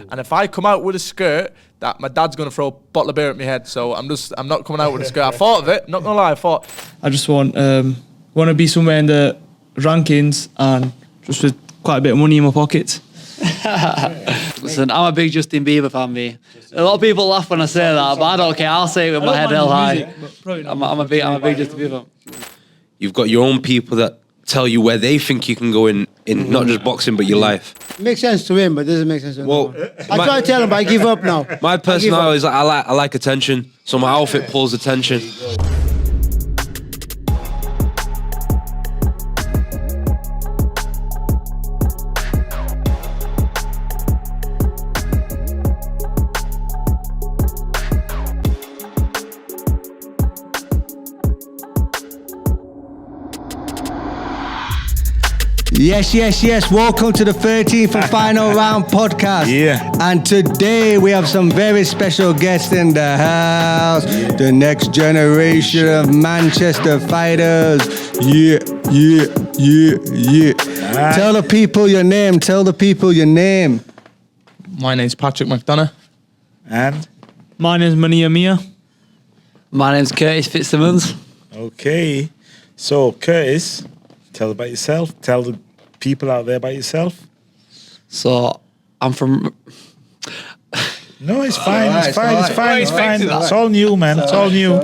And if I come out with a skirt, that my dad's gonna throw a bottle of beer at my head. So I'm not coming out with a skirt. I thought of it. Not gonna lie, I just want to be somewhere in the rankings and just with quite a bit of money in my pockets. Listen, I'm a big Justin Bieber fan, me. A lot of people laugh when I say that, but I don't care. I'll say it with my head held high. I'm a big Justin Bieber. You've got your own people that tell you where they think you can go in not just boxing, but your life. Makes sense to him, but doesn't make sense to me. Well, I try to tell him, but I give up now. My personality is like I like attention, so my outfit pulls attention. Yes. Welcome to the 13th and final round podcast. Yeah. And today we have some very special guests in the house. Yeah. The next generation of Manchester fighters. Yeah. Right. Tell the people your name. my name's Patrick McDonough. And? My name's Mania Mia. My name's Curtis Fitzsimmons. Okay. So, Curtis, tell about yourself. Tell the people out there about yourself. So, I'm from... No, it's fine. It's fine. It's all new, man. It's all new.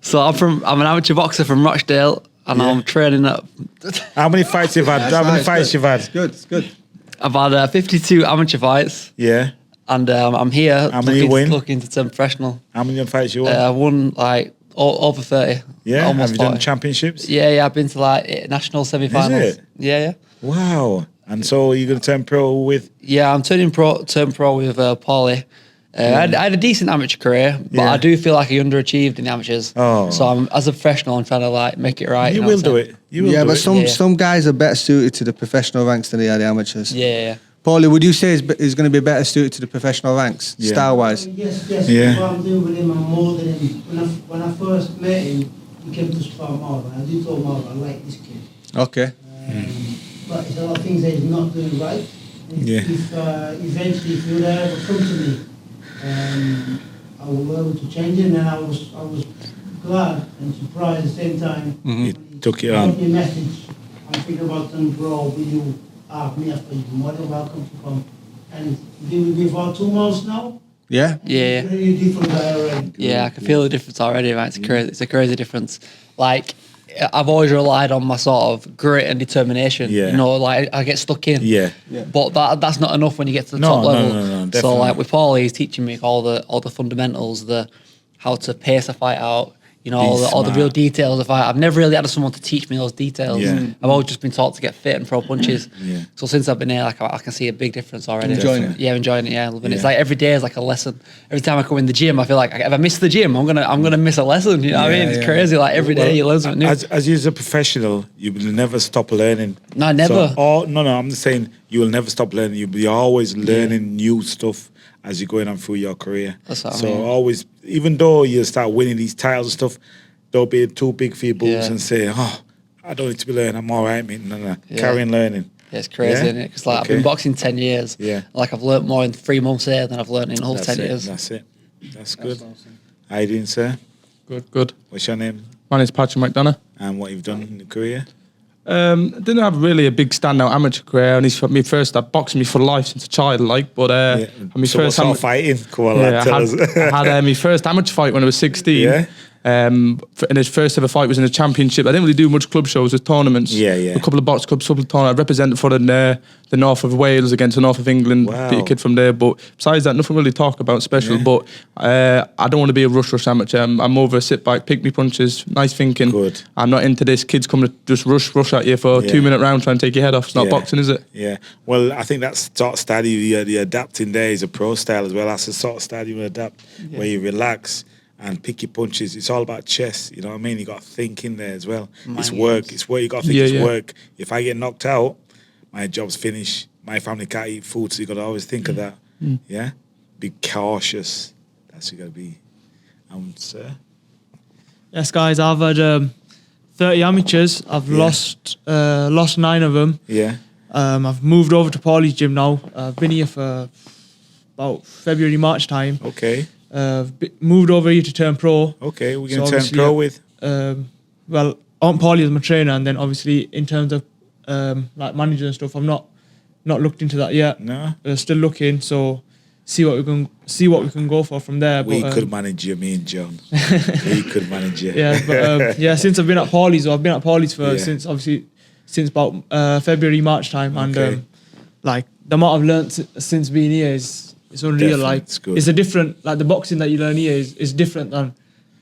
So, I'm an amateur boxer from Rochdale, and I'm training at... How many fights you've had? How many fights you've had? It's good. I've had 52 amateur fights. Yeah. And I'm here looking to turn professional. How many fights you won? I won like over 30. Yeah, almost have you 40. done championships? Yeah, I've been to like national semi-finals. Is it? Yeah. Wow. And so you're going to turn pro with? Yeah, I'm turning pro with Paulie. I had a decent amateur career, but I do feel like I underachieved in the amateurs. Oh. So as a professional, I'm trying to like make it right. You will do it. Some guys are better suited to the professional ranks than they are the amateurs. Yeah. Paulie, would you say is going to be better suited to the professional ranks, style-wise? Yes. Yeah. What I'm doing with him, I'm more than him. When I first met him, he came to spar Marlon. I did tell Marlon, I like this kid. Okay. But there's a lot of things that he's not doing right. If eventually, if he would ever come to me, I will be able to change it. And I was glad and surprised at the same time. You took it on. on. Me a message. I'm thinking about them, bro. Will you ask me after you? More than welcome to come. And been with me for 2 months now. Yeah. Yeah. Really different guy already. Yeah, I can feel the difference already, right? It's a crazy difference. Like, I've always relied on my sort of grit and determination. Yeah. You know, like I get stuck in. Yeah. But that's not enough when you get to the top level. No, definitely. So like with Paulie, he's teaching me all the fundamentals, how to pace a fight out. You know, all the real details of fight. I've never really had someone to teach me those details. Yeah. I've always just been taught to get fit and throw punches. Yeah. So since I've been here, like I can see a big difference already. Enjoying it? Yeah, enjoying it. Yeah, loving it. It's like every day is like a lesson. Every time I come in the gym, I feel like if I miss the gym, I'm gonna miss a lesson. You know what I mean? It's crazy. Like every day you learn something new. As you as a professional, you will never stop learning. No, never. So, I'm just saying you will never stop learning. You'll be always learning new stuff as you're going on through your career. That's what I so mean. always, even though you start winning these titles and stuff, don't be too big for your boots and say, I don't need to be learning. I'm all right, mate. No. Carry on learning. Yeah, it's crazy, isn't it? Because like I've been boxing 10 years. Yeah. Like I've learnt more in 3 months here than I've learnt in the whole 10 years. That's it. That's good. How you doing, sir? Good. What's your name? My name's Patrick McDonough. And what you've done in your career? I didn't have really a big standout amateur career. And he's me first started boxing me for life since a child, like. But my so first what sort of fighting? Come on, lad, tell us. I had my first amateur fight when I was 16. Yeah. And his first ever fight was in a championship. I didn't really do much club shows with tournaments. Yeah. A couple of box clubs, couple of tournaments. I represented for the north of Wales against the north of England. Wow. Beat a kid from there. But besides that, nothing really to talk about special. Yeah. But I don't want to be a rush amateur. I'm over a sit back, pick me punches, nice thinking. Good. I'm not into this. Kids come to just rush at you for a 2-minute round trying to take your head off. It's not boxing, is it? Yeah. Well, I think that's sort of style the adapting there is a pro style as well. That's the sort of style you adapt where you relax and pick your punches. It's all about chess, you know what I mean? You got to think in there as well. It's work. It's work. You got to think it's work. If I get knocked out, my job's finished. My family can't eat food, so you got to always think of that. Yeah? Be cautious. That's what you got to be. Sir? Yes, guys, I've had 30 amateurs. I've lost 9 of them. Yeah. I've moved over to Paulie's gym now. I've been here for about February, March time. Okay. Moved over here to turn pro. Okay. We're So going to turn obviously, pro with. Well, Aunt Paulie is my trainer, and then obviously in terms of like manager and stuff, I've not looked into that yet. No. Still looking, so see what we can go for from there. We but, could manage you, me and John. We could manage you. Yeah, but yeah, since I've been at Paulie's, I've been at Paulie's for since about February, March time, and Okay. like the amount I've learnt since being here is unreal. Definitely, Like it's good. it's a different, like the boxing that you learn here is different than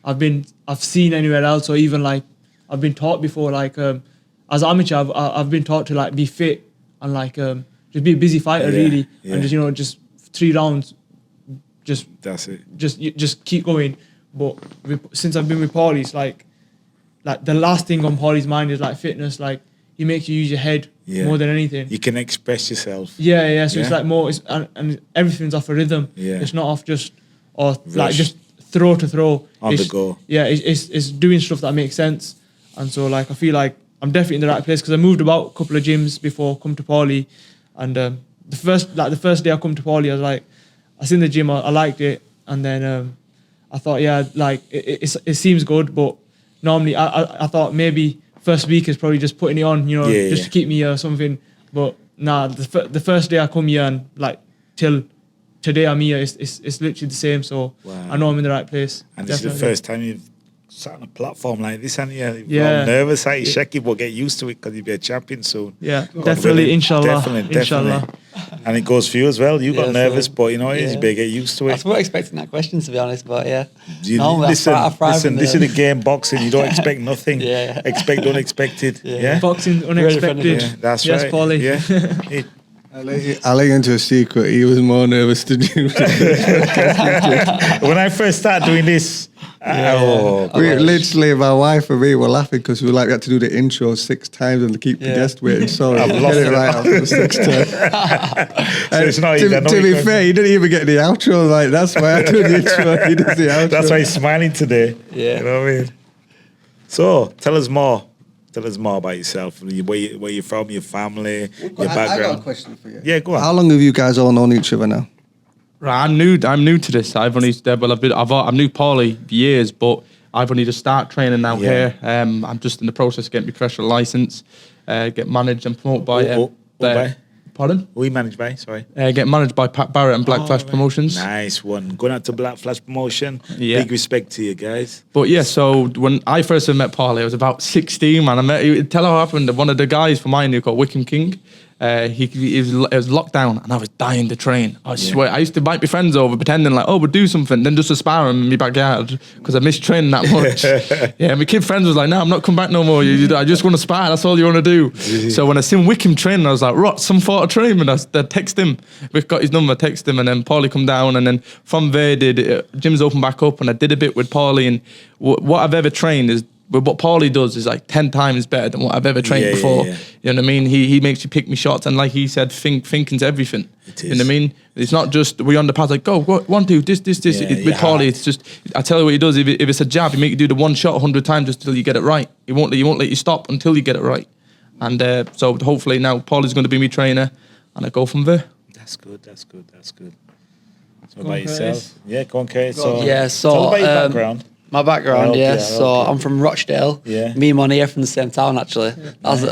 I've seen anywhere else, or even like I've been taught before. Like as an amateur, I've been taught to like be fit and like just be a busy fighter really, and just just 3 rounds, just That's it. just keep going. But since I've been with Paulie, it's like the last thing on Paulie's mind is like fitness. Like he makes you use your head more than anything. You can express yourself. Yeah. So it's Yeah. like more, and everything's off a rhythm. Yeah. It's not off just like Rush. just throw to throw. On the It's- go. Yeah, it's doing stuff that makes sense. And so like I feel like I'm definitely in the right place because I moved about a couple of gyms before come to Paulie, and the first day I come to Paulie, I was like, I seen the gym, I liked it, and then I thought, yeah, like it seems good, but normally I thought maybe first week is probably just putting it on, just to keep me or something. But nah, the first day I come here and like till today I'm here, it's literally the same. So Wow. I know I'm in the right place. And this is the definitely. first time you've sat on a platform like this, and you're Yeah. all nervous, are you shaky, but get used to it because you'll be a champion soon. Yeah, God definitely, willing. inshallah. Definitely. Inshallah. And it goes for you as well. You got Yeah, nervous, so- but you know it is. yeah. You better get used to I it. was not expecting that question, to be honest, but yeah. You, No, I listen, thrive in this the- is the game boxing. You don't expect nothing. Yeah. Expect the unexpected. Yeah. Boxing unexpected. Yeah, that's yes, right. Paulie. Yeah. I'll let you into a secret. He was more nervous to do. When I first started doing this, Literally, my wife and me were laughing because we had to do the intro 6 times and keep the guest waiting. Sorry, I've get lost it it. right after the 6th time. So it's not even- I know to you be can't- fair, he didn't even get the outro. Like that's why I do the intro. He does the outro. that's why he's smiling today. Yeah. You know what I mean? So tell us more. Tell us more about yourself. Where you're from, your family, your background. I got a question for you. Yeah, go on. How long have you guys all known each other now? Right, I'm new to this. I'm new Paulie for years, but I've only just started training now Yeah. here. I'm just in the process of getting my professional license, get managed and promoted by. by? Pardon? We managed by, sorry. Get managed by Pat Barrett and Black Flash Promotions. Nice one. Going out to Black Flash Promotion. Yeah. Big respect to you guys. But yeah, so when I first met Paulie, I was about 16, man. I met, tell how it happened. One of the guys from mine who called Wickham King. It was lockdown and I was dying to train. I swear, I used to invite my friends over pretending like, oh, we'll do something, then just aspire in my backyard because I missed training that much. Yeah, my kid friends was like, no, I'm not coming back no more. I just want to spar, that's all you want to do. So when I seen Wickham training, I was like, right, some sort of training. I text him, we've got his number, text him, and then Paulie come down, and then from there, gyms opened back up, and I did a bit with Paulie, and what I've ever trained is, but what Paulie does is like 10 times better than what I've ever trained before. Yeah. You know what I mean? He makes you pick me shots, and like he said, thinking's everything. It You know what I is. mean? It's not just we on the path like go 1, 2, this. Yeah, With yeah. Paulie, it's just I tell you what he does. If it's a jab, he make you do the one shot 100 times just till you get it right. He won't let you stop until you get it right. And so hopefully now Paulie's going to be my trainer, and I go from there. That's good. So Go about on, yourself? Curtis. Yeah, go on, Curtis. So, Yeah, so, tell about your um, background. My background, I'll help yeah. you, So I'll help you. I'm from Rochdale. Yeah. Me and Money are from the same town, actually.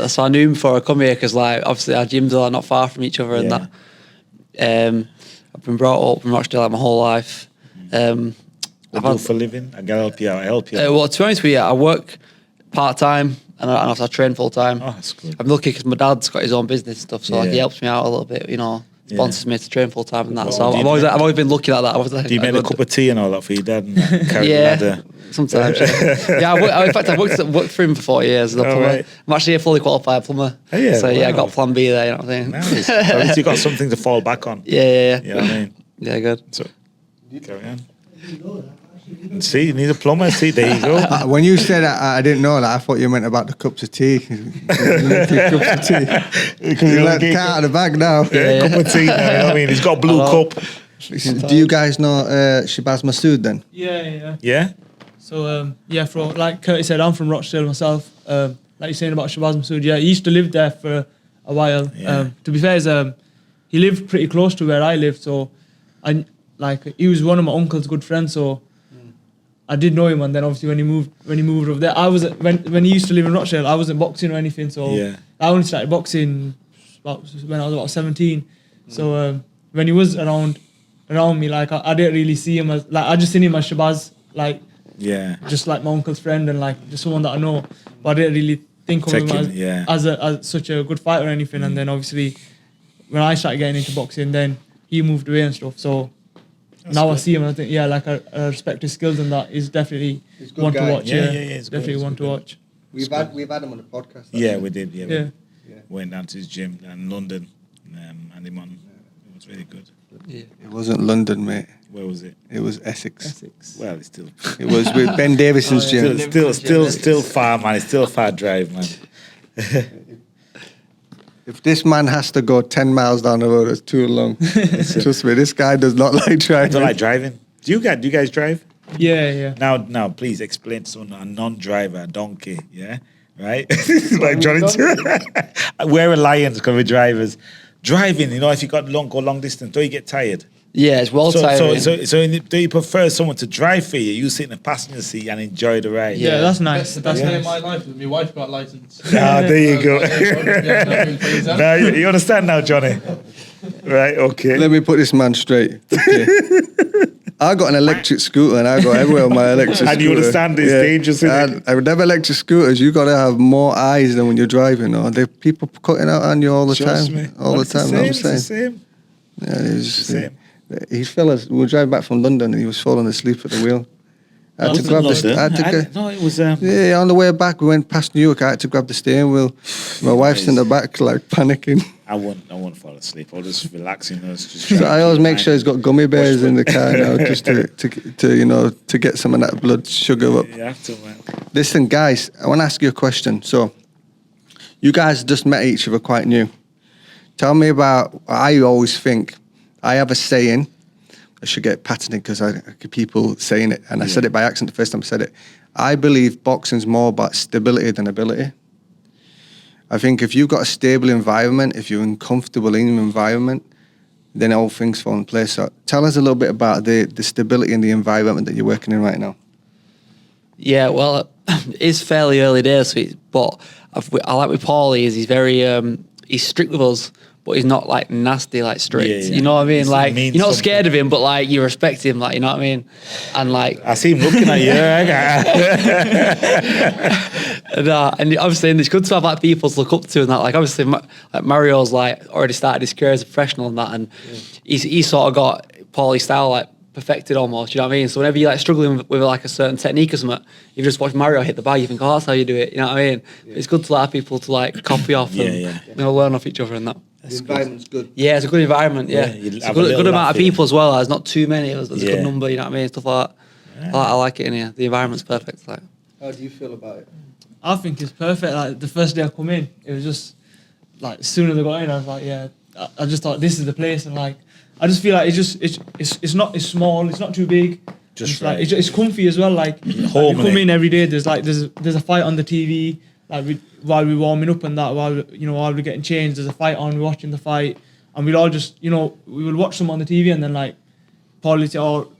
So I knew him before I come here because, like, obviously our gyms are not far from each other and Yeah. that. I've been brought up in Rochdale like my whole life. What do you do for a living? I can help you out. Well, to be honest with you, I work part time and I train full time. Oh, that's good. I'm lucky because my dad's got his own business and stuff, so like, he Yeah. helps me out a little bit. Sponsors me to train full time and that. Well, So do you I've always been lucky like that. I was like, Do you make a cup of tea and all that for your dad and carry the yeah, ladder? sometimes. Yeah, in fact, I've worked for him for 4 years as a plumber. right. I'm actually a fully qualified plumber. Oh, yeah, So yeah, I wow. got Plan B there. You know what I mean? Nice. So at least you got something to fall back on. Yeah. You know what I mean? Yeah, good. So, carry on. See, you need a plumber. See, there you go. When you said that, I didn't know that. I thought you meant about the cups of tea. Cups of tea. Because You let the cat out of the bag now. Yeah, cup of tea. Now, you know what I mean? He's got a blue cup. Do you guys know Shabazz Masood then? Yeah. Yeah? So like Curtis said, I'm from Rochdale myself. Like you're saying about Shabazz Masood, yeah, he used to live there for a while. Yeah. To be fair, he lived pretty close to where I lived, so I like he was one of my uncle's good friends, so I did know him. And then obviously when he moved over there, I was when he used to live in Rochdale, I wasn't boxing or anything, so Yeah. I only started boxing when I was about 17. So when he was around me, like I didn't really see him as like I just seen him as Shabazz, like Yeah. just like my uncle's friend and like just someone that I know, but I didn't really think of him as such a good fighter or anything. And then obviously when I started getting into boxing, then he moved away and stuff. So now I see him and I think, yeah, like I respect his skills and that. He's definitely He's a good one guy. to watch. Yeah, Yeah, it's good, definitely it's one good to guy. watch. We've had him on the podcast. Yeah, we did. Yeah. Yeah. Went down to his gym in London, and him on. It was really good. It wasn't London, mate. Where was it? It was Essex. Essex. Well, it's still It was with Ben Davison's gym. still far, man. It's still a far drive, man. If this man has to go 10 miles down the road, it's too long. Trust me, this guy does not like I driving. don't like driving. Do you guys drive? Yeah. Now, please explain to someone, a non-driver, a donkey, yeah? Right? Like Johnny too. We're a lions because we're drivers. Driving, if you got go long distance, don't you get tired? Yeah, it's well tiring. So do you prefer someone to drive for you? You sit in the passenger seat and enjoy the ride. Yeah, that's nice. The best That's day of nice. my life was my wife got a license. There you go. Yeah, Now you understand now, Johnny. Right? Okay. Let me put this man straight. Okay. I got an electric scooter and I go everywhere on my electric scooter. And you understand it's dangerous, isn't it? And with them electric scooters, you got to have more eyes than when you're driving. Or there people cutting out on you all the Trust time. me. All Well, the it's the time. same, I'm it's the saying. same. Yeah, he was It's the same. He fell as we were driving back from London and he was falling asleep at the wheel. I had to grab the No, it was. yeah, on the way back we went past New York. I had to grab the steering wheel. My wife's in the back like panicking. I won't fall asleep. I'll just relax. So I always make sure he's got gummy bears in the car now, just to get some of that blood sugar up. You have to, man. Listen, guys, I want to ask you a question. So, you guys just met each other quite new. Tell me about. I always think I have a saying. I should get patented because I get people saying it, and I said it by accident the first time I said it. I believe boxing's more about stability than ability. I think if you've got a stable environment, if you're comfortable in your environment, then all things fall in place. So tell us a little bit about the stability in the environment that you're working in right now. Yeah, well, it's fairly early days, but I like with Paulie is he's very he's strict with us, but he's not like nasty, like strict. Yeah, yeah. You know what I mean? He's Like mean you're not something. scared of him, but like you respect him, like you know what I mean? And like I see him looking at you. and obviously it's good to have like people to look up to and that. Like obviously like Mario's like already started his career as a professional and that, and he's sort of got Paulie's style like perfected almost. You know what I mean? So whenever you're like struggling with like a certain technique or something, you just watch Mario hit the bag, you think, oh, that's how you do it. You know what I mean? It's good to like have people to like copy off and learn off each other and that. The environment's good. Yeah, it's a good environment. Yeah, you'd it's a have a good little amount laugh of people as well. There's not too many. There's a Yeah. good number. You know what I mean? Stuff like that. I like it in here. The environment's perfect. Like, How do you feel about it? I think it's perfect. Like the first day I come in, it was just like as soon as I got in, I was like, yeah. I just thought this is the place, and like I just feel like it's not small, it's not too big. Just it's like right. it's comfy as well. Like you Homely. come in every day. There's a fight on the TV. Like while we're warming up and that, while we're getting changed, there's a fight on. We're watching the fight, and we'll all just we will watch them on the TV, and then like Paulie say, oh,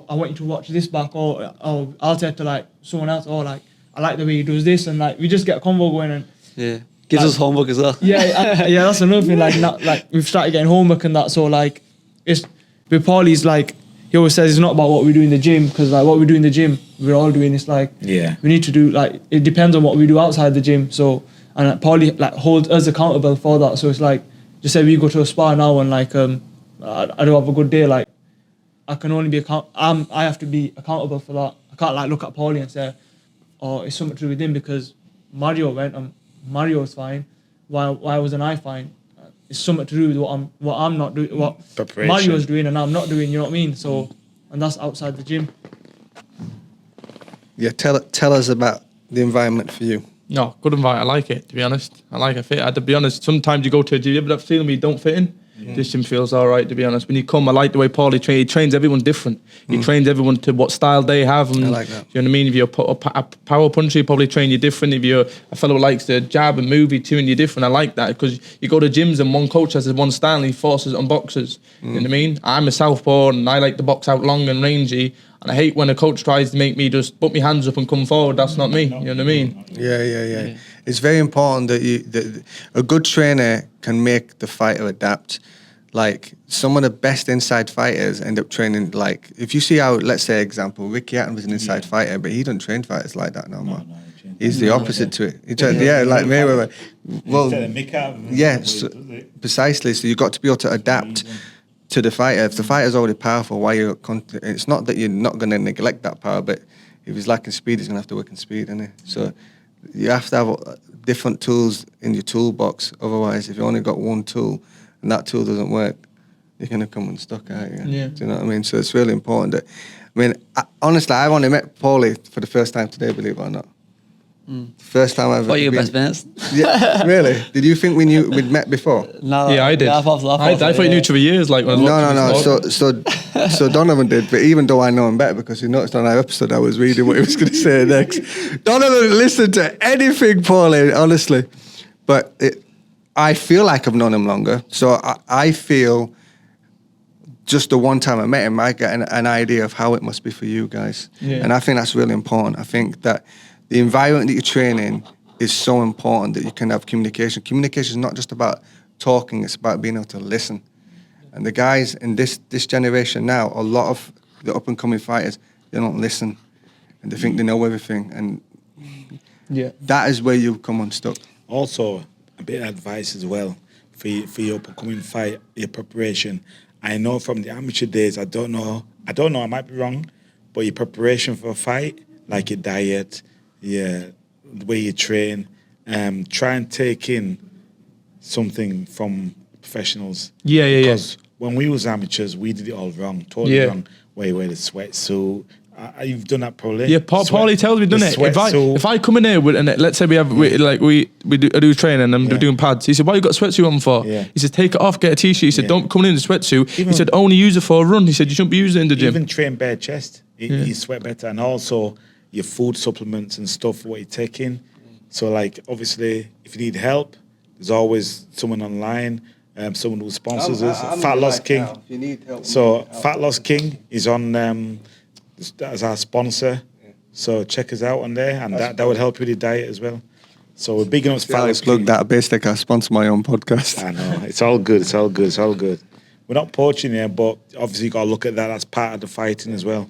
I want you to watch this back, or I'll say to like someone else, like I like the way he does this, and like we just get a convo going, and yeah, gives us homework as well. yeah, that's another thing. Like we've started getting homework and that, so like it's with Paulie's like he always says it's not about what we do in the gym, because like what we do in the gym we're all doing. It's like we need to do like it depends on what we do outside the gym. So and like, Paulie like holds us accountable for that. So it's like just say we go to a spa now and like I don't have a good day, like I can only be I have to be accountable for that. I can't like look at Paulie and say, oh, it's something to do with him because Mario went and Mario's fine. Why wasn't I fine? It's something to do with what I'm not doing, what Preparation. Mario's doing and I'm not doing. You know what I mean? So, and that's outside the gym. Yeah, tell us about the environment for you. No, good environment. I like it, to be honest. I like it. To be honest, sometimes you go to a gym, you ever have a feeling you don't fit in? This gym feels all right, to be honest. When you come, I like the way Paulie trains. He trains everyone different. He trains everyone to what style they have. And, I like that. You know what I mean? If you're a power puncher, he probably train you different. If you're a fellow who likes to jab and move, he train you different. I like that because you go to gyms and one coach has one style and he forces it on boxers. You know what I mean? I'm a southpaw and I like to box out long and rangy. And I hate when a coach tries to make me just put my hands up and come forward. That's not me. You know what I mean? Yeah. It's very important that a good trainer can make the fighter adapt. Like some of the best inside fighters end up training. Like if you see how, let's say, example, Ricky Hatton was an inside fighter, but he don't train fighters like that no more. He's the opposite to it. He tried, like Mayweather. Well, precisely. So you've got to be able to adapt to the fighter. If the fighter's already powerful, why you're it's not that you're not going to neglect that power, but if he's lacking speed, he's going to have to work in speed, isn't it? So you have to have different tools in your toolbox. Otherwise, if you only got one tool and that tool doesn't work, you're going to come unstuck, aren't you? Yeah. Do you know what I mean? So it's really important that, honestly, I've only met Paulie for the first time today, believe it or not. First time I've What are your been- best mates? Yeah, really? Did you think we'd met before? No, Yeah, I did. I thought you knew each other years. Like when I was watching No. this sport. So Donovan did, but even though I know him better because he noticed on our episode I was reading what he was going to say next. Donovan listened to anything, Paulie, honestly. But I feel like I've known him longer, so I feel just the one time I met him, I get an idea of how it must be for you guys, and I think that's really important. I think that the environment that you train in is so important that you can have communication. Communication is not just about talking; it's about being able to listen. And the guys in this generation now, a lot of the up and coming fighters, they don't listen, and they think they know everything, and that is where you come unstuck. Also, a bit of advice as well for your upcoming fight, your preparation. I know from the amateur days, I don't know, I might be wrong, but your preparation for a fight, like your diet, the way you train, try and take in something from professionals. Because when we was amateurs, we did it all wrong, totally wrong. Where you wear the sweatsuit. You've done that probably. Yeah, Paulie tells me, done it. If I come in here with, and let's say we do training and I'm doing pads. He said, "Why you got a sweatsuit on for?" Yeah. He said, "Take it off, get a t-shirt." He said, "Don't come in a sweatsuit." He said, "Only use it for a run." He said, "You shouldn't be using it in the gym." Even train bare chest, you sweat better, and also your food supplements and stuff what you're taking. So like obviously, if you need help, there's always someone online. Someone who sponsors us, Fat Loss King. If you need help, Fat Loss King is on as our sponsor. So check us out on there, and that would help you with your diet as well. So we're big enough. Fat Loss plug King. that. Basically, I sponsor my own podcast. I know it's all good. It's all good. We're not poaching here, but obviously you got to look at that. That's part of the fighting as well.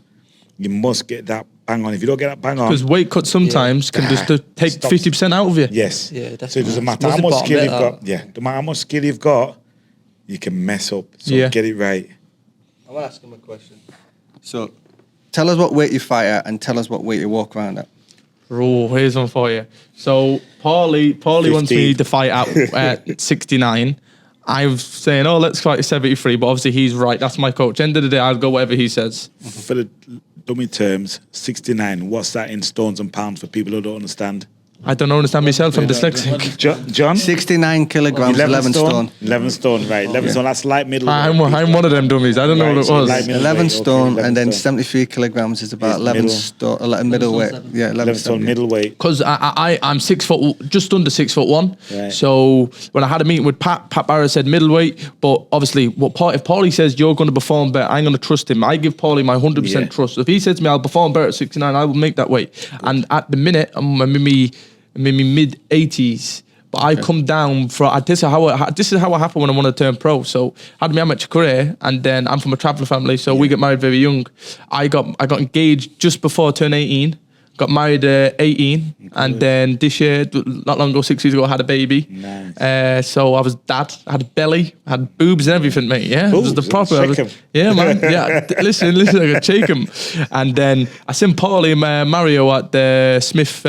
You must get that bang on. If you don't get that bang on, Because weight cuts sometimes can just take Stops. 50% out of you. yes, Yeah, so it definitely. doesn't matter What's how the much bottom skill bit, you've got. Yeah, no matter how much skill you've got, you can mess up. So get it right. I want to ask him a question. So, tell us what weight you fight at, and tell us what weight you walk around at. Oh, here's one for you. So Paulie wants me to fight at 69. I was saying, let's fight at 73, but obviously he's right. That's my coach. End of the day, I'll go whatever he says. For the dummy terms, 69. What's that in stones and pounds for people who don't understand? I don't understand myself. I'm dyslexic. John? 69 kilograms, 11 stone. 11 stone, right. 11 stone, that's light middle. I'm one of them dummies. I don't know Right, what it so was. light middle- 11 okay, stone, 11 and then stone. 73 kilograms is about Is 11 middle. stone, middleweight. Yeah, 11 stone, middleweight. Because I'm 6 foot, just under 6'1". Right. So when I had a meeting with Pat Barrett said middleweight, but obviously if Paulie says you're going to perform better, I'm going to trust him. I give Paulie my 100% Yeah. trust. If he says to me I'll perform better at 69, I will make that weight. And at the minute I'm in my mid 80s. But I come down for this is how it happened when I wanted to turn pro. So I had my amateur career, and then I'm from a traveller family, so we get married very young. I got engaged just before I turned 18. Got married at 18, and then this year, not long ago, 6 years ago, I had a baby. Nice. So I was dad. I had a belly, I had boobs and everything, mate. Yeah, Boobs? it was the proper. Shake 'em. Yeah, man. Yeah, listen, I could shake him. And then I seen Paulie and Mario at the Smith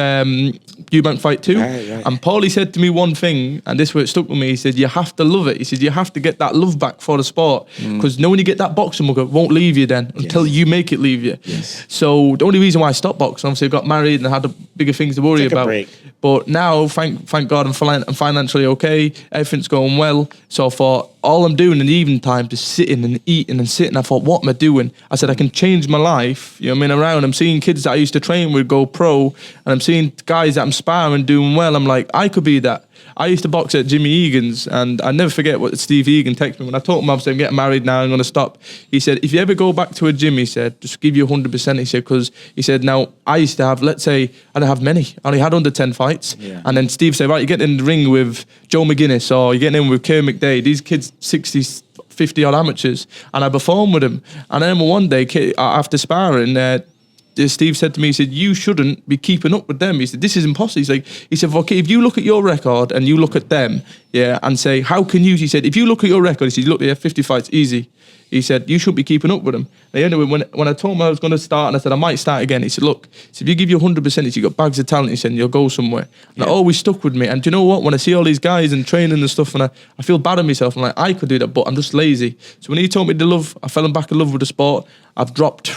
Eubank fight too. Right. And Paulie said to me one thing, and this word stuck with me. He said, "You have to love it." He said, "You have to get that love back for the sport, because when you get that boxing mug, it won't leave you then until you make it leave you." Yes. So the only reason why I stopped boxing, obviously, I got married and I had bigger things to worry Take a about. break. But now, thank God, I'm financially okay. Everything's going well. So I thought, all I'm doing in the evening time is sitting and eating and sitting. I thought, what am I doing? I said, I can change my life. You know what I mean? Around, I'm seeing kids that I used to train with go pro, and I'm seeing guys that I'm sparring doing well. I'm like, I could be that. I used to box at Jimmy Egan's, and I never forget what Steve Egan texted me when I told him, obviously, I'm getting married now, I'm going to stop. He said, if you ever go back to a gym, he said, just give you 100%. He said, because he said, now I used to have, let's say, I didn't have many. I only had under 10 fights. Yeah. And then Steve said, right, you get in the ring with Joe McGuinness, or you're getting in with Kerr McDay. These kids, 60, 50 odd amateurs, and I performed with them. And then one day, after sparring, Steve said to me, he said, you shouldn't be keeping up with them. He said, this is impossible. He said, okay, if you look at your record and you look at them, yeah, and say, how can you? He said, if you look at your record, he said, look, 50 fights, easy. He said, you shouldn't be keeping up with them. And anyway, when I told him I was going to start, and I said, I might start again, he said, look, so if you give you 100%, he said, you've got bags of talent, he said, you'll go somewhere. And that always stuck with me. And do you know what? When I see all these guys and training and stuff, and I feel bad at myself, I'm like, I could do that, but I'm just lazy. So when he told me I fell back in love with the sport. I've dropped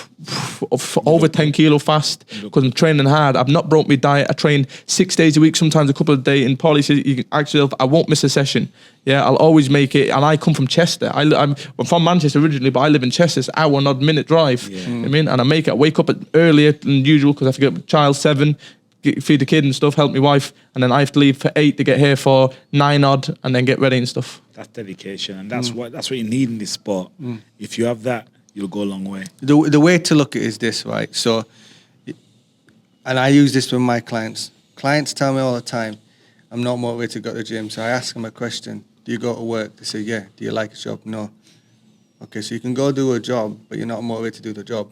over 10 kilo fast because I'm training hard. I've not broke my diet. I train 6 days a week, sometimes a couple of days. And Paulie says, you can actually, I won't miss a session. Yeah, I'll always make it. And I come from Chester. I'm from Manchester originally, but I live in Chester. It's an hour and odd minute drive. Yeah. You know what I mean? And I wake up earlier than usual because I have to get the child 7, feed the kid and stuff, help my wife. And then I have to leave for 8 to get here for 9 odd and then get ready and stuff. That's dedication. And that's what you need in this sport. If you have that, you'll go a long way. The way to look at it is this, right? So, and I use this with my clients. Clients tell me all the time, I'm not motivated to go to the gym. So I ask them a question, do you go to work? They say, yeah. Do you like a job? No. Okay, so you can go do a job, but you're not motivated to do the job.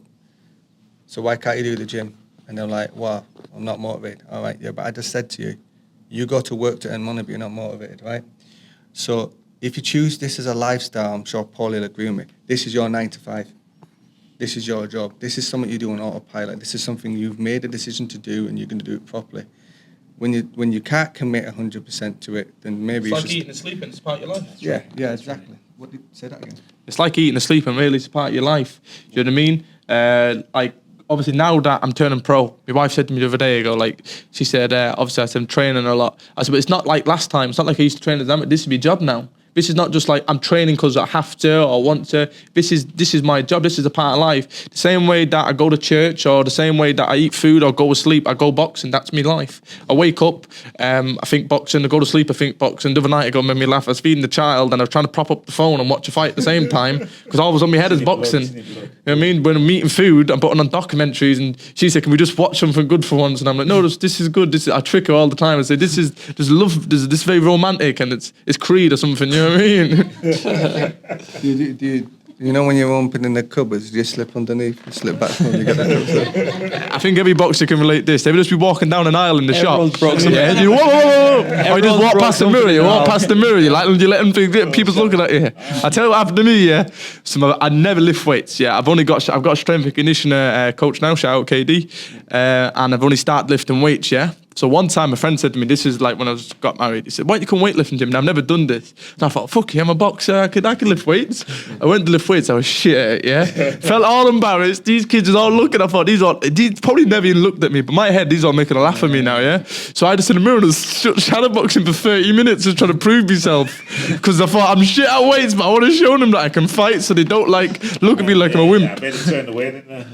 So why can't you do the gym? And they're like, well, I'm not motivated. All right, yeah, but I just said to you, you go to work to earn money, but you're not motivated, right? So if you choose this as a lifestyle, I'm sure Paul will agree with me. This is your 9 to 5. This is your job. This is something you do on autopilot. This is something you've made a decision to do, and you're going to do it properly. When you can't commit 100% to it, then maybe it's like eating and sleeping. It's part of your life. Yeah, exactly. What did you say that again? It's like eating and sleeping. Really, it's part of your life. Do you know what I mean? Like, obviously now that I'm turning pro, my wife said to me the other day ago, like, she said, obviously I said I'm training a lot. I said, but it's not like last time. It's not like I used to train as amateur. This is my job now. This is not just like I'm training because I have to or want to. This is my job. This is a part of life. The same way that I go to church, or the same way that I eat food or go to sleep, I go boxing. That's my life. I wake up, I think boxing. I go to sleep, I think boxing. The other night ago, made me laugh. I was feeding the child and I was trying to prop up the phone and watch a fight at the same time because all was on my head is boxing. You know what I mean? When I'm eating food, I'm putting on documentaries, and she said, "Can we just watch something good for once?" And I'm like, "No, this is good. I trick her all the time. I say, this is very romantic, and it's Creed or something." You know what I mean? You know when you're opening the cupboards, do you slip underneath and slip back when you get that? I think every boxer can relate this. They would just be walking down an aisle in the shop. Yeah, you whoa. Or you just walk past the mirror. You walk past the mirror. You let them think people's looking at you. I tell you what happened to me. Yeah, I never lift weights. Yeah, I've got a strength and conditioner coach now. Shout out KD, and I've only started lifting weights. Yeah. So one time a friend said to me, this is like when I got married, he said, why don't you come weightlifting, Jim? And I've never done this. And I thought, fuck yeah, I'm a boxer, I could lift weights. I went to lift weights, I was shit, yeah. Felt all embarrassed. These kids are all looking, I thought, these probably never even looked at me, but my head, these are making a laugh at me now, yeah. So I just in the mirror and was shadow boxing for 30 minutes just trying to prove myself. Because I thought, I'm shit at weights, but I want to show them that I can fight so they don't look at me like I'm a wimp. Yeah, I better turn the weight in there.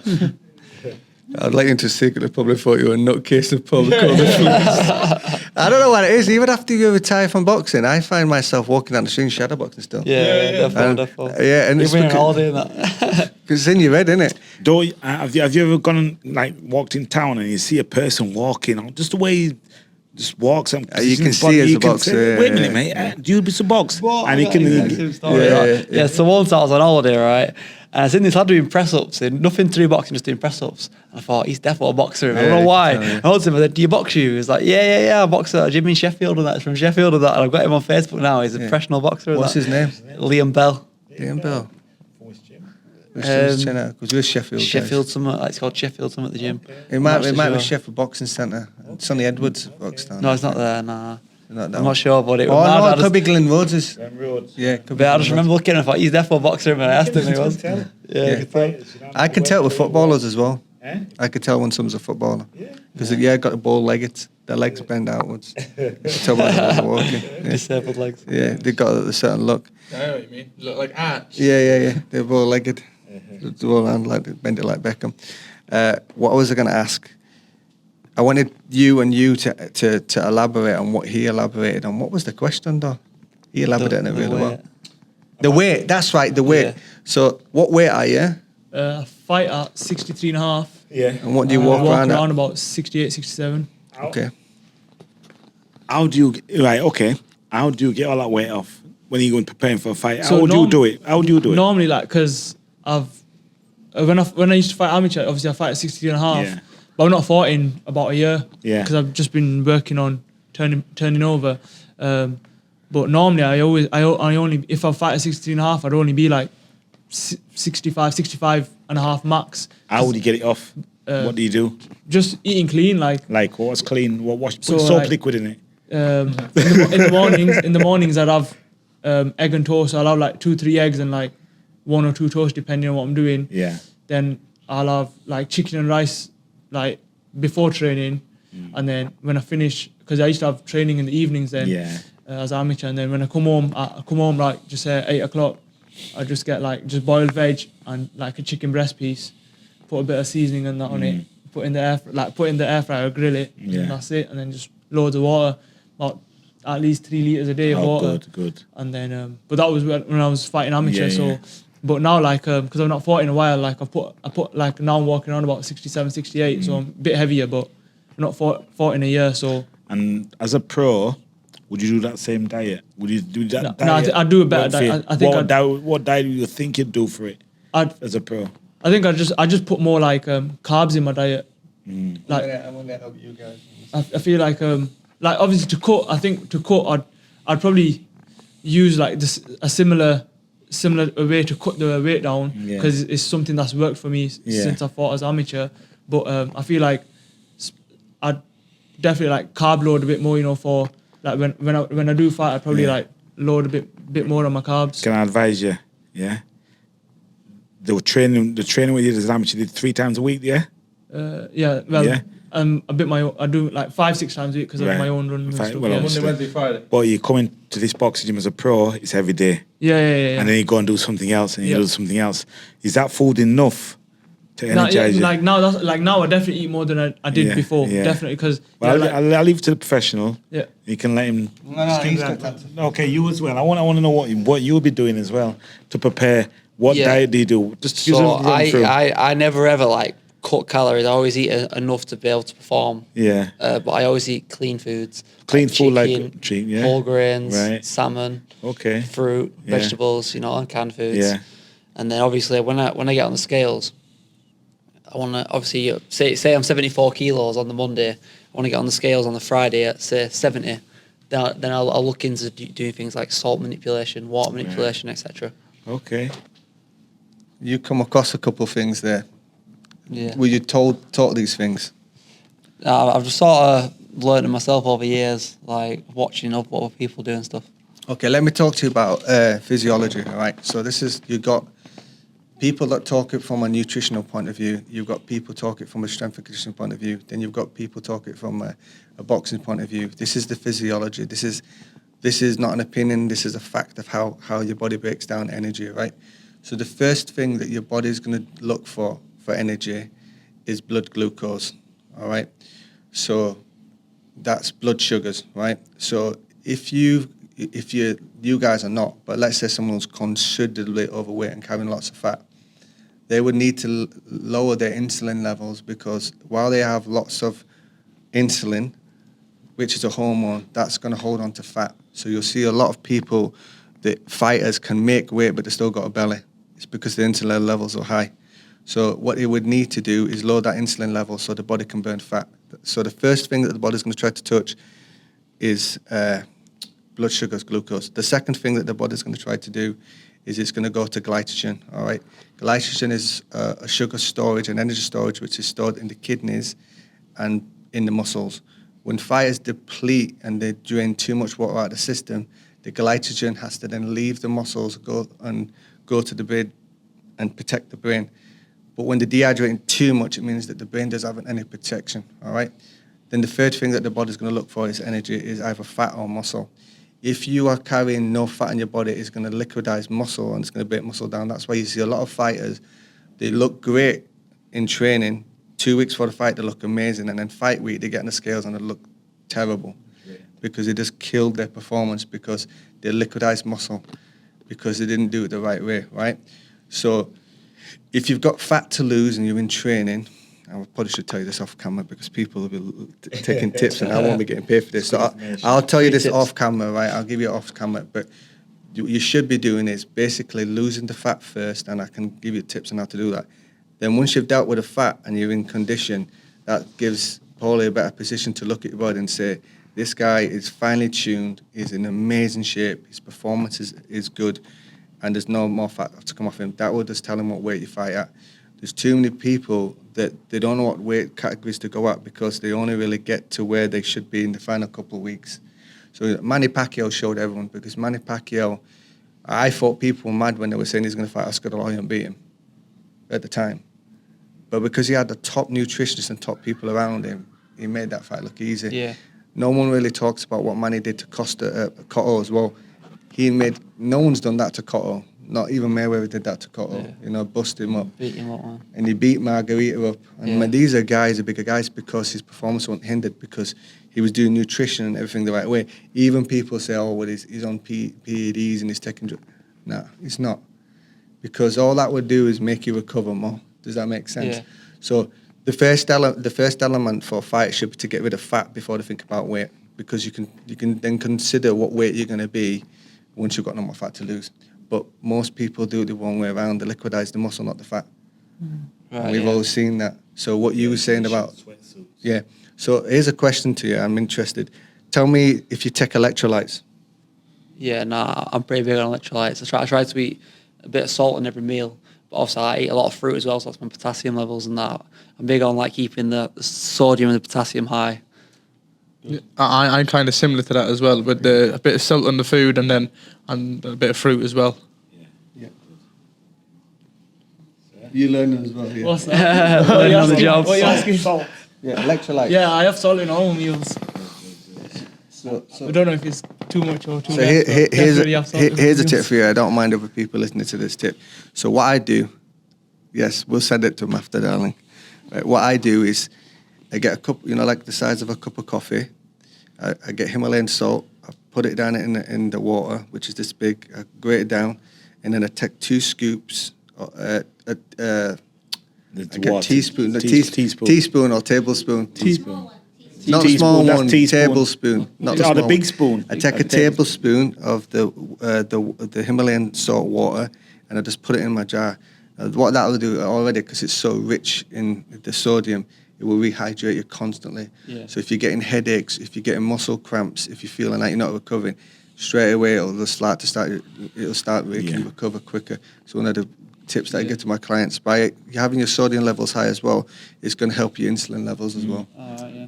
I'd like him to secretly probably thought you were a nutcase of public I don't know what it is. Even after you retire from boxing, I find myself walking down the street shadow boxing still. Yeah, definitely. Yeah, and it's holiday and that. Because it's in your head, isn't it? Have you ever gone and walked in town and you see a person walking, or just the way he just walks and you can see as a boxer. Wait a minute, mate. Do you be a box? And he can. Yeah. So once I was on holiday, right? And I seen this lad doing press-ups, nothing to do boxing, just doing press-ups. And I thought, he's definitely a boxer. I don't know why. I told him, I said, do you box you? He was like, yeah, I box at a gym in Sheffield and that. It's from Sheffield and that. And I've got him on Facebook now. He's a professional boxer. What's his name? Liam Bell. Liam Bell. Because we're Sheffield. Sheffield somewhere. Like, it's called Sheffield somewhere at the gym. It might be Sheffield Boxing Centre. Sonny Edwards boxed down. No, it's not there, nah. I'm not sure, but it was mad. No, it could be Glenn Rhodes. Yeah, could be. I just remember looking and I thought, he's definitely a boxer, and I asked him, and he was. I can tell with footballers as well. I could tell when someone's a footballer. Yeah. Because got the bow-legged. Their legs bend outwards. You can tell when they're walking. Yeah. Disabled legs. Yeah, they got a certain look. I know what you mean. Look like arch. Yeah. They're bow-legged. They roll around like bend it like Beckham. What was I going to ask? I wanted you to elaborate on what he elaborated on. What was the question, though? He elaborated on it really well. The weight. That's right. The weight. Yeah. So, what weight are you? I fight at 63 and a half. Yeah. And what do you I walk around at? about 68, 67. Okay. How do you How do you get all that weight off when you're going preparing for a fight? So How would you do it? How do you do it? Normally, like, because when I used to fight amateur, obviously I fight at 63 and a half. Yeah. But I've not fought in about a year. Yeah. Because I've just been working on turning over. But normally I only, if I fight at 63 and a half, I'd only be like 65 and a half max. How would you get it off? What do you do? Just eating clean, like. Like what's clean? What put So, soap like- liquid in it? In the mornings I'd have egg and toast. I'll have like 2-3 eggs and like 1 or 2 toast depending on what I'm doing. Yeah. Then I'll have like chicken and rice like before training, and then when I finish, because I used to have training in the evenings then as amateur, and then when I come home like just say 8 o'clock, I just get like just boiled veg and like a chicken breast piece, put a bit of seasoning and that on it, put in the air fryer, grill it, and that's it, and then just loads of water, about at least 3 liters a day of water. Good. And then, but that was when I was fighting amateur. Yeah, so, yeah. but now like, because I've not fought in a while, like I put like now I'm walking around about 67, 68. So I'm a bit heavier, but I've not fought in a year. So. And as a pro, would you do that same diet? Would you do that No, diet? I'd do a better diet. I think what diet do you think you'd do for it as a pro? I think I just put more like carbs in my diet. Like I'm gonna help you guys. I feel like obviously to cut, I think to cut I'd probably use like a similar way to cut the weight down, because it's something that's worked for me since I fought as amateur. But I feel like I'd definitely like carb load a bit more, for like when I do fight, I'd probably like load a bit more on my carbs. Can I advise you? Yeah. The training with you as an amateur, you did 3 times a week, yeah? Yeah, well, I do like 5-6 times a week because of my own run and Fine, stuff. well, yeah. obviously. Monday, Wednesday, Friday. But you come into this boxing gym as a pro, it's every day. Yeah. And then you go and do something else, and you do something else. Is that food enough to energize you? Like now I definitely eat more than I did before. Yeah. Definitely, because Well, I'll leave it to the professional. Yeah. You can let him. No, he's got that. Okay, you as well. I want to know what you'll be doing as well to prepare. What Yeah. diet do you do? Just give us So a run through. I never ever like cut calories. I always eat enough to be able to perform. Yeah. But I always eat clean foods. Clean like food, like chicken, chicken, yeah. whole grains, Right. salmon, Okay. fruit, Yeah. vegetables, and canned foods. Yeah. And then obviously when I get on the scales, I want to obviously say I'm 74 kilos on the Monday. I want to get on the scales on the Friday at say 70. Then I'll look into doing things like salt manipulation, water manipulation, etc. Okay. You come across a couple of things there. Yeah. Were you taught these things? I've just sort of learned it myself over years, like watching up what other people do and stuff. Okay, let me talk to you about physiology. All right. So you've got people that talk it from a nutritional point of view. You've got people talk it from a strength and conditioning point of view. Then you've got people talk it from a boxing point of view. This is the physiology. This is not an opinion. This is a fact of how your body breaks down energy. Right. So the first thing that your body is going to look for energy is blood glucose. All right. So that's blood sugars, right? So if you guys are not, but let's say someone's considerably overweight and carrying lots of fat, they would need to lower their insulin levels, because while they have lots of insulin, which is a hormone, that's going to hold on to fat. So you'll see a lot of people, that fighters can make weight, but they still got a belly. It's because the insulin levels are high. So what they would need to do is lower that insulin level so the body can burn fat. So the first thing that the body's going to try to touch is blood sugars, glucose. The second thing that the body's going to try to do is it's going to go to glycogen, all right? Glycogen is a sugar storage and energy storage which is stored in the kidneys and in the muscles. When fighters deplete and they drain too much water out of the system, the glycogen has to then leave the muscles, go to the brain and protect the brain. But when they're dehydrating too much, it means that the brain doesn't have any protection, all right? Then the third thing that the body's going to look for is energy, is either fat or muscle. If you are carrying no fat in your body, it's going to liquidize muscle and it's going to break muscle down. That's why you see a lot of fighters, they look great in training. 2 weeks for the fight, they look amazing. And then fight week, they get on the scales and they look terrible because they just killed their performance because they liquidized muscle because they didn't do it the right way, right? So if you've got fat to lose and you're in training, I probably should tell you this off camera because people will be taking tips and I won't be getting paid for this. So I'll tell you this off camera, right? I'll give you it off camera. But you should be doing is basically losing the fat first, and I can give you tips on how to do that. Then once you've dealt with the fat and you're in condition, that gives Paulie a better position to look at your body and say, this guy is finely tuned, he's in amazing shape, his performance is good, and there's no more fat to come off him. That will just tell him what weight you fight at. There's too many people that they don't know what weight categories to go at because they only really get to where they should be in the final couple of weeks. So Manny Pacquiao showed everyone because Manny Pacquiao, I thought people were mad when they were saying he's going to fight Oscar De La Hoya and beat him at the time. But because he had the top nutritionists and top people around him, he made that fight look easy. Yeah. No one really talks about what Manny did to Cotto as well. No one's done that to Cotto. Not even Mayweather did that to Cotto. Yeah. Busted him up. Beat him up, man. And he beat Margarita up. And these are bigger guys because his performance wasn't hindered because he was doing nutrition and everything the right way. Even people say, oh, well, he's on PEDs and he's taking drugs. No, he's not. Because all that would do is make you recover more. Does that make sense? Yeah. So the first element for a fight should be to get rid of fat before they think about weight, because you can then consider what weight you're going to be once you've got no more fat to lose. But most people do it the wrong way around. They liquidize the muscle, not the fat. Right, We've all seen that. So what you were saying about... Yeah. So here's a question to you. I'm interested. Tell me if you take electrolytes. Yeah, nah, I'm pretty big on electrolytes. I try to eat a bit of salt in every meal. But also I eat a lot of fruit as well, so that's my potassium levels and that. I'm big on like keeping the sodium and the potassium high. Yeah, I'm kind of similar to that as well, with a bit of salt on the food and a bit of fruit as well. Yeah. You learning as well, yeah. What's that? What are you On the asking? job. What are you asking? Salt. Yeah, electrolytes. Yeah, I have salt in all meals. So I don't know if it's too much or too So less. here's Definitely a have tip salt for you. I don't mind other people listening to this tip. So what I do, yes, we'll send it to them after, darling. Right, what I do is I get a cup, like the size of a cup of coffee. I get Himalayan salt. I put it down in the water, which is this big. I grate it down, and then I take 2 scoops. I get teaspoon or tablespoon. Teaspoon. Not a Teaspoon, small that's one, teaspoon. tablespoon. Not the Oh, the small big one. spoon. I take a tablespoon of the Himalayan salt water and I just put it in my jar. What that will do already, because it's so rich in the sodium, it will rehydrate you constantly. Yeah. So if you're getting headaches, if you're getting muscle cramps, if you're feeling like you're not recovering, straight away it'll start making you recover quicker. So one of the tips that I give to my clients, by having your sodium levels high as well, it's going to help your insulin levels as well.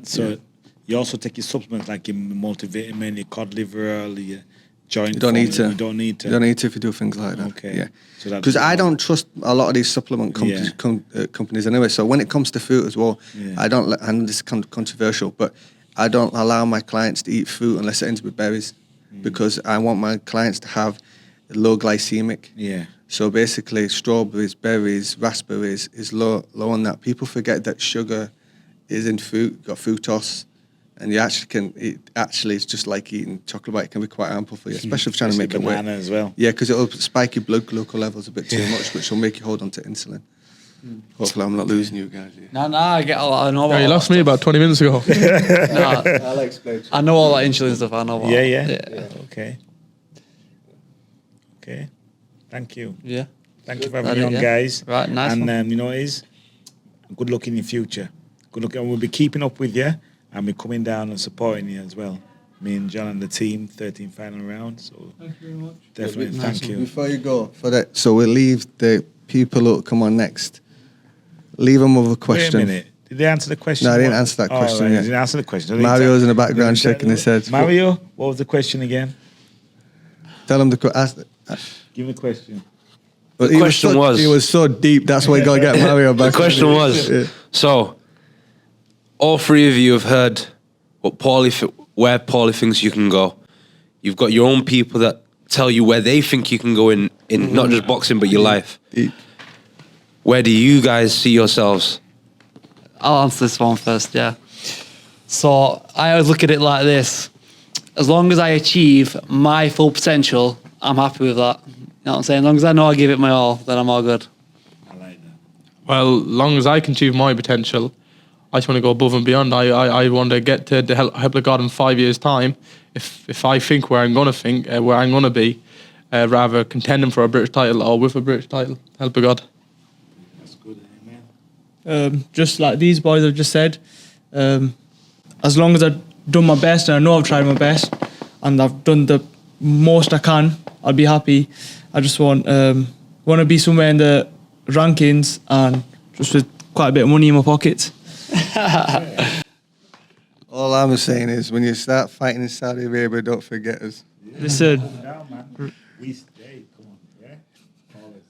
So you also take your supplements like your multivitamin, your cod liver oil, your joint. You don't need to. You don't need to. You don't need to if you do things like that. Okay. Yeah. So that's Because I don't trust a lot of these supplement companies anyway. So when it comes to food as well, I don't. I know this is controversial, but I don't allow my clients to eat fruit unless it ends with berries, because I want my clients to have low glycemic. Yeah. So basically, strawberries, berries, raspberries is low on that. People forget that sugar is in fruit, got fructose, and you actually can. It's just like eating chocolate bar. It can be quite harmful for you, especially if you're trying to make it banana work. as well. Yeah, because it'll spike your blood glucose levels a bit too much, which will make you hold on to insulin. Hopefully, I'm not losing you guys. Yeah. No, I get a lot. I know. Yeah, you lost me about 20 minutes ago. I'll explain. I know all that insulin stuff. I know. All Yeah. that. Okay. Thank you. Yeah. Thank you for That having me it, on, yeah. guys. Right, nice And one. you know what it is? Good luck in your future. Good luck, and we'll be keeping up with you, and we're coming down and supporting you as well. Me and John and the team, 13th final round. So Thank you very much. definitely thank you. Before you go, so we'll leave the people who come on next. Leave them with a question. Wait a minute. Did they answer the question? No, I didn't answer that question Right, yet. they didn't answer the question. Mario's in the background shaking his head. Mario, what was the question again? Tell them to ask. Give me a question. But The question was- he was so deep. That's why he got to get Mario back. The question was, Yeah. so all three of you have heard where Paulie thinks you can go. You've got your own people that tell you where they think you can go in not just boxing but your life. Deep. Where do you guys see yourselves? I'll answer this one first, yeah. So I always look at it like this. As long as I achieve my full potential, I'm happy with that. You know what I'm saying? As long as I know I give it my all, then I'm all good. I like that. Well, long as I can achieve my potential, I just want to go above and beyond. I want to get to the help of God in 5 years' time. If I think where I'm going to think, where I'm going to be, rather contending for a British title or with a British title, help of God. That's good, amen. Just like these boys have just said, as long as I've done my best and I know I've tried my best and I've done the most I can, I'll be happy. I just want to be somewhere in the rankings and just with quite a bit of money in my pockets. All I'm saying is, when you start fighting in Saudi Arabia, don't forget us. Listen, Down, man. We stay. Come on, yeah.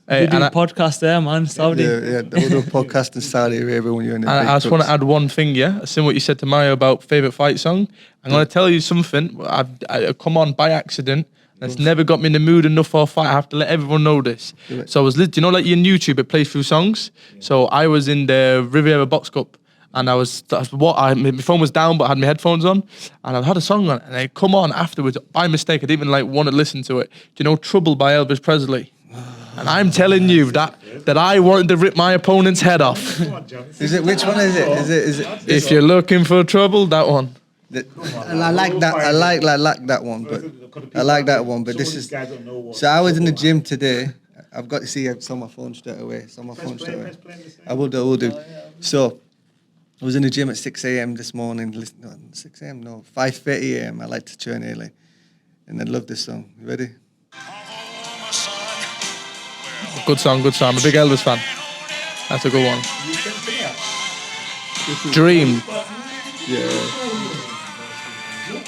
Hey, we do a podcast there, man, Saudi. Yeah, we'll do a podcast in Saudi Arabia when you're in the And big I just want to trucks. add one thing, yeah. Similar what you said to Mario about favourite fight song. I'm going to tell you something. I've come on by accident. And it's never got me in the mood enough for a fight. I have to let everyone know this. So I was, you know, like in YouTube, it plays through songs. So I was in the Riviera Box Cup. And my phone was down, but I had my headphones on, and I had a song on, and I come on afterwards by mistake. I didn't even like want to listen to it. Do you know "Trouble" by Elvis Presley? And I'm telling you that I wanted to rip my opponent's head off. Is it? Which one is it? Is it? If you're looking for trouble, that one. And I like that. I like that one, but I like that one. But this is. So I was in the gym today. I've got to see it's on my phone straight away. It's on my phone straight away. I will do. So I was in the gym at 6 a.m. this morning. 6 a.m. No, 5:30 a.m. I like to train early, and I love this song. You ready? Good song. I'm a big Elvis fan. That's a good one. Dream. Yeah.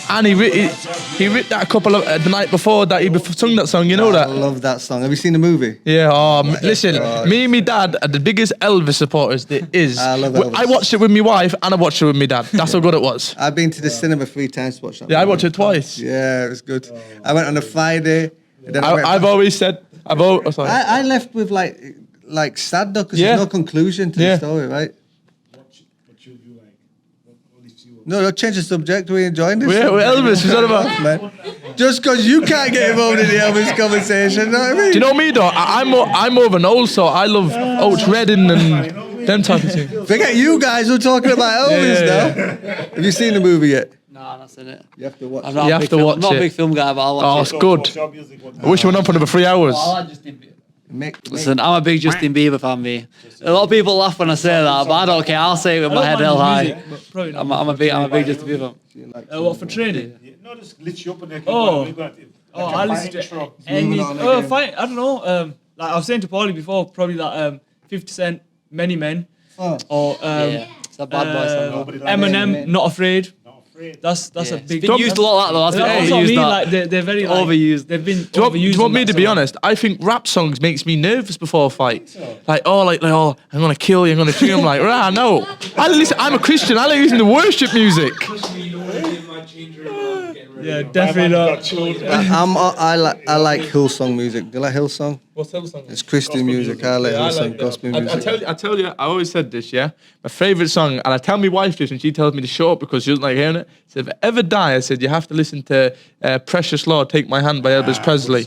And he ripped that a couple of the night before that he sung that song. You know I that? love that song. Have you seen the movie? Yeah. Listen, God. me and my dad are the biggest Elvis supporters there is. I love Elvis. I watched it with my wife and I watched it with my dad. That's how good it was. I've been to the cinema 3 times to watch that. Yeah, I movie. watched it twice. Yeah, it was good. I went on a Friday. And then I went I've back. always said. Sorry. I left with like sad though, because Yeah. there's no conclusion to Yeah. the story, right? What you do like? What if you No, don't change the subject. We're enjoying this. We're Elvis. What's that about? Man. Just because you can't get involved in the Elvis conversation, you know what I mean? Do you know me though? I'm more of an old soul. I love Oates Redding and them type of things. Forget you guys. We're talking about Elvis Yeah. now. Have you seen the movie yet? No, that's in it. You have to watch. I'm it. not, You a have big to film, watch I'm not it. a big film guy, but I'll Oh, watch it's it. good. I wish we went on for another 3 hours. Listen, I'm a big Justin Bieber fan, me. A lot of people laugh when I say that, but I don't care. I'll say it with my head held high. I'm a big Justin Bieber fan. What for training? No, just lit you up and I listen to any. Fight. I don't know. Like I was saying to Paulie before, probably that 50 Cent, Many Men, or Yeah, it's a bad boy song. Eminem, Not Afraid. That's Yeah. a big. It's been used a lot, that though. That's That's been what I overused. mean. That. Like they're very like, Overused. They've been Do overused. you want me in to that be song. honest? I think rap songs makes me nervous before a fight. Like I'm gonna kill you, I'm gonna shoot you. I'm like, no. I'm a Christian. I like listening to worship music. Yeah, definitely not. I like Hillsong music. Do you like Hillsong? What's the song? It's Christian music. I like Hillsong gospel music. I tell you, I always said this, yeah? My favourite song, and I tell my wife this and she tells me to shut up because she doesn't like hearing it. I said, if I ever die, I said, you have to listen to Precious Lord, Take My Hand by Elvis Presley.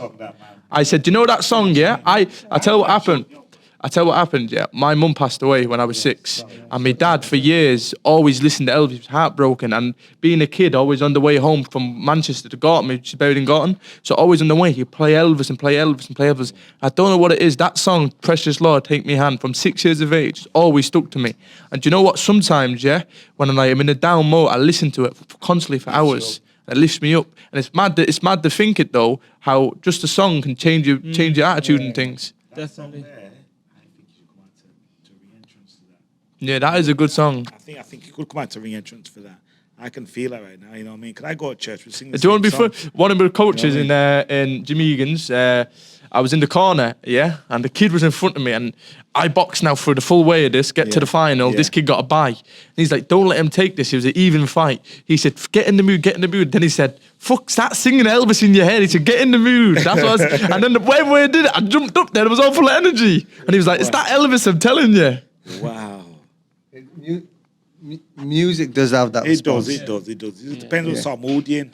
I said, do you know that song, yeah? I tell you what happened. Yeah. My mum passed away when I was 6. And my dad, for years, always listened to Elvis, he was heartbroken. And being a kid, always on the way home from Manchester to Gorton, which is buried in Gorton. So always on the way, he'd play Elvis and play Elvis and play Elvis. I don't know what it is. That song, Precious Lord, Take Me Hand, from 6 years of age, always stuck to me. And do you know what? Sometimes, yeah, when I'm in a down mode, I listen to it constantly for hours. It lifts me up. And it's mad to think it, though, how just a song can change your attitude and things. Definitely. Yeah, that is a good song. I think you could come out to re-entrance for that. I can feel that right now. You know what I mean? Could I go to church? We sing the Do you want to same be song. one of the coaches You know in Jimmy Egan's? I was in the corner, yeah, and the kid was in front of me, and I boxed now for the full way of this, get to Yeah, the final. yeah. This kid got a bye. And he's like, don't let him take this. It was an even fight. He said, get in the mood, get in the mood. Then he said, fuck, start singing Elvis in your head. He said, get in the mood. That's what I was, and then when I did it, I jumped up there. It was all full of energy. And he was like, it's that Elvis, I'm telling you. Wow. Music does have that It response. does. It depends what sort of mood you're in.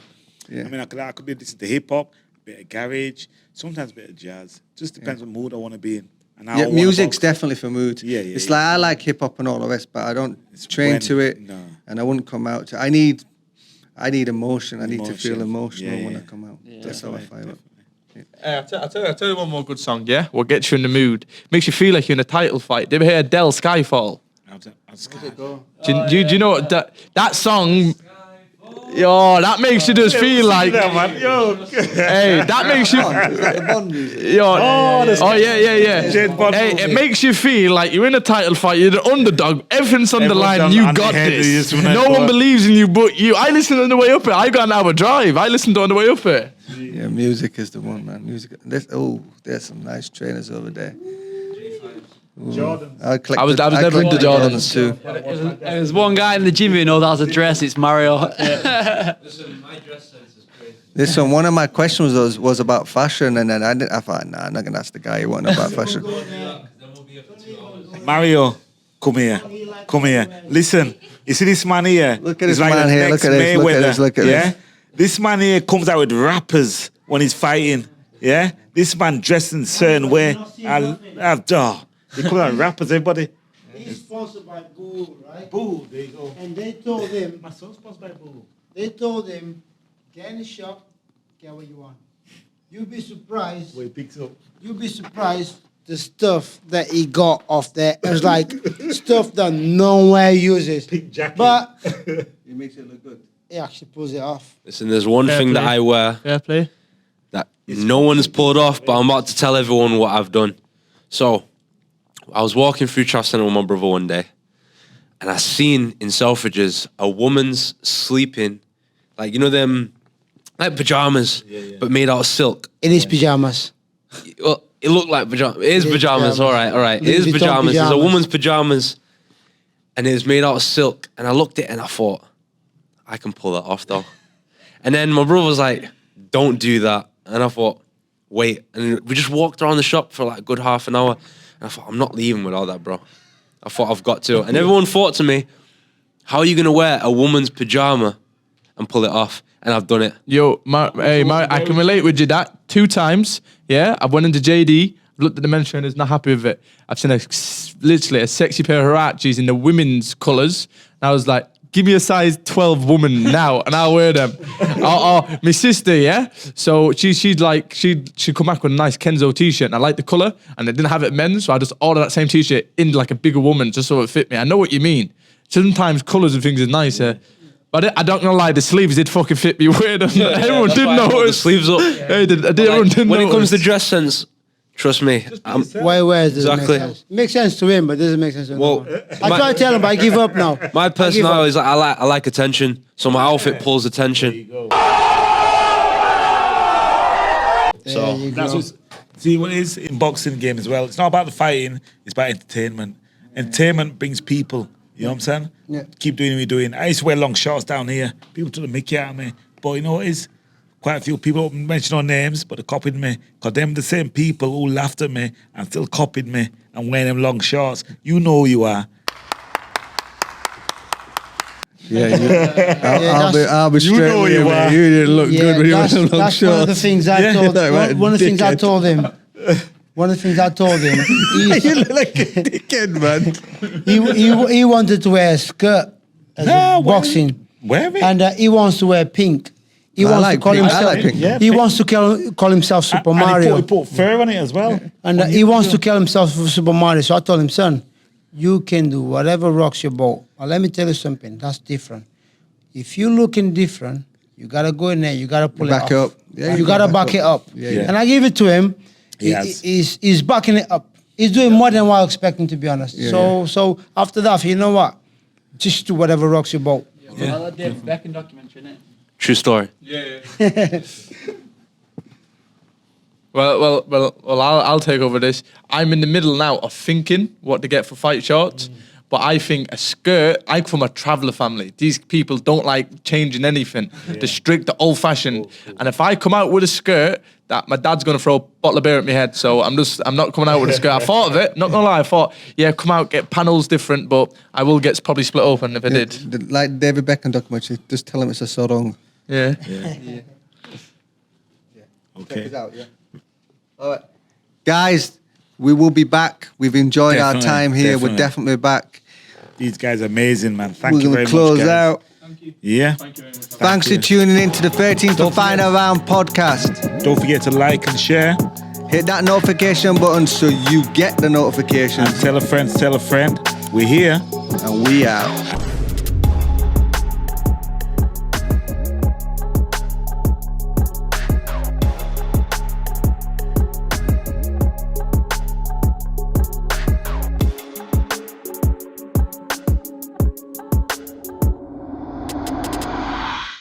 Yeah. I mean, I could be listening to hip hop, a bit of garage, sometimes a bit of jazz. Just depends what mood I want to be in. And how I Yeah, wanna music's box. definitely for mood. Yeah, It's yeah. like I like hip hop and all the rest, but I don't It's train when- to it, no. and I wouldn't come out to. I need emotion. I need to feel Emotion. emotional when Yeah, I come out. That's how I fire up. I'll tell you one more good song, yeah? What gets you in the mood? Makes you feel like you're in a title fight. Did you ever hear Adele, Skyfall? Do you know what that song? Yo, that makes you just feel like. Hey, that makes you. Yo, yeah. James Bond Hey, movie. it makes you feel like you're in a title fight. You're the underdog. Everything's on the Everyone's line. on- You on the got head, you this. just wanna No go- one believes in you but you. I listened on the way up here. I got an hour drive. I listened on the way up here. Yeah, music is the one, man. Music. There's some nice trainers over there. Jordan. I was never into Jordans. too. There's one guy in the gym who knows how to dress. It's Mario. Listen, my dress sense is crazy. Listen, one of my questions was about fashion, and then I thought, nah, I'm not gonna ask the guy who won't know about fashion. Then we'll be up for 2 hours. Mario, come here. Listen, you see this man here? Look at He's this man the here, next look at this, look at Mayweather, this, look at yeah? this. This man here comes out with rappers when he's fighting, yeah? This man dressed in a certain way. He comes out with rappers, everybody. He's sponsored by Boo, right? Boo, there you go. And they told him, My son's sponsored by Boo. they told him, get in the shop, get what you want. You'll be surprised. Where he picks up. You'll be surprised the stuff that he got off there. It was like stuff that nowhere uses. Pink jacket. But It makes it look good. he actually pulls it off. Listen, there's one Fair thing that play. I wear Fair play. that no one's pulled off, but I'm about to tell everyone what I've done. So, I was walking through Traff Centre with my brother one day, and I seen in Selfridges a woman's sleeping, like, you know them, like pajamas, but made out of silk. In his pajamas. Well, it looked like pajamas. It is It is pajamas. pajamas. All right. It Louis is Vuitton pajamas. It's a pajamas. woman's pajamas, and it was made out of silk. And I looked at it and I thought, I can pull that off though. And then my brother was like, "Don't do that." And I thought, wait. And we just walked around the shop for like a good half an hour. And I thought, I'm not leaving without that, bro. I thought I've got to. And everyone thought to me, how are you gonna wear a woman's pajama and pull it off? And I've done it. Yo, I can relate with you that 2 times. Yeah, I went into JD, I've looked at the men's trainers, not happy with it. I've seen literally a sexy pair of Hirachis in the women's colours. And I was like, give me a size 12 woman now, and I'll wear them. My sister, yeah. So she'd come back with a nice Kenzo t-shirt, and I liked the colour, and they didn't have it men's, so I just ordered that same t-shirt in like a bigger woman just so it fit me. I know what you mean. Sometimes colours and things are nicer. But I'm not gonna lie, the sleeves did fucking fit me weird. Everyone did why I put the notice. sleeves up. Everyone did When it comes to notice. dress sense, trust me, Why does it Exactly. make sense? It makes sense to him, but doesn't make sense to Well, no one. I try to tell him, but I give up now. my I give personality up. is like I like attention, so my outfit pulls attention. There you That's go. what's, see what it is in boxing game as well. It's not about the fighting, it's about entertainment. Entertainment brings people. You know what I'm saying? Yeah. Keep doing what you're doing. I used to wear long shorts down here. People took the mickey out of me. But you know what it is? Quite a few people don't mention no names, but they copied me. Because them the same people who laughed at me and still copied me and wearing them long shorts. You know who you are. Yeah, I'll be You straight know with you you, man. are. You didn't look good when you were in long that's one of the shorts. things I Yeah, told. that right, One of the things I dickhead. told him. One of the things I told him. You look like a dickhead, man. He wanted to wear a skirt as No, boxing, Wear it. and he wants to wear pink. He I wants like to call pink. I himself. like pink. Yeah, he pink. wants to call himself Super And Mario, he put fur on it as well. and he wants to call himself Super Mario. So I told him, son, you can do whatever rocks your boat. But let me tell you something. That's different. If you're looking different, you gotta go in there. You gotta pull Back it up. off. Yeah, you gotta back it up. Yeah, yeah. And I give it to him. Yes. He's backing it up. He's doing more than what I expect him to be honest. Yeah, So after that, you know what? Just do whatever rocks your boat. Like that David Beckham documentary, innit? True story. Well, I'll take over this. I'm in the middle now of thinking what to get for fight shorts. But I think a skirt, I come from a traveller family. These people don't like changing anything. They're strict, they're old-fashioned. And if I come out with a skirt, that my dad's going to throw a bottle of beer at my head. So I'm not coming out with a skirt. I thought of it, not going to lie. I thought, come out, get panels different, but I will get probably split open if I did. Like David Beckham documentary, just tell him it's a sarong. Yeah. Okay. Check it out, All right. Guys, we will be back. We've enjoyed our time here. We're definitely back. These guys are amazing, man. Thank We're you going very to close much, guys. out. Thank you. Yeah. Thank you very much. Thanks for tuning in to the 13th Final Round podcast. Don't forget to like and share. Hit that notification button so you get the notifications. And tell a friend, tell a friend. We're here. And we out.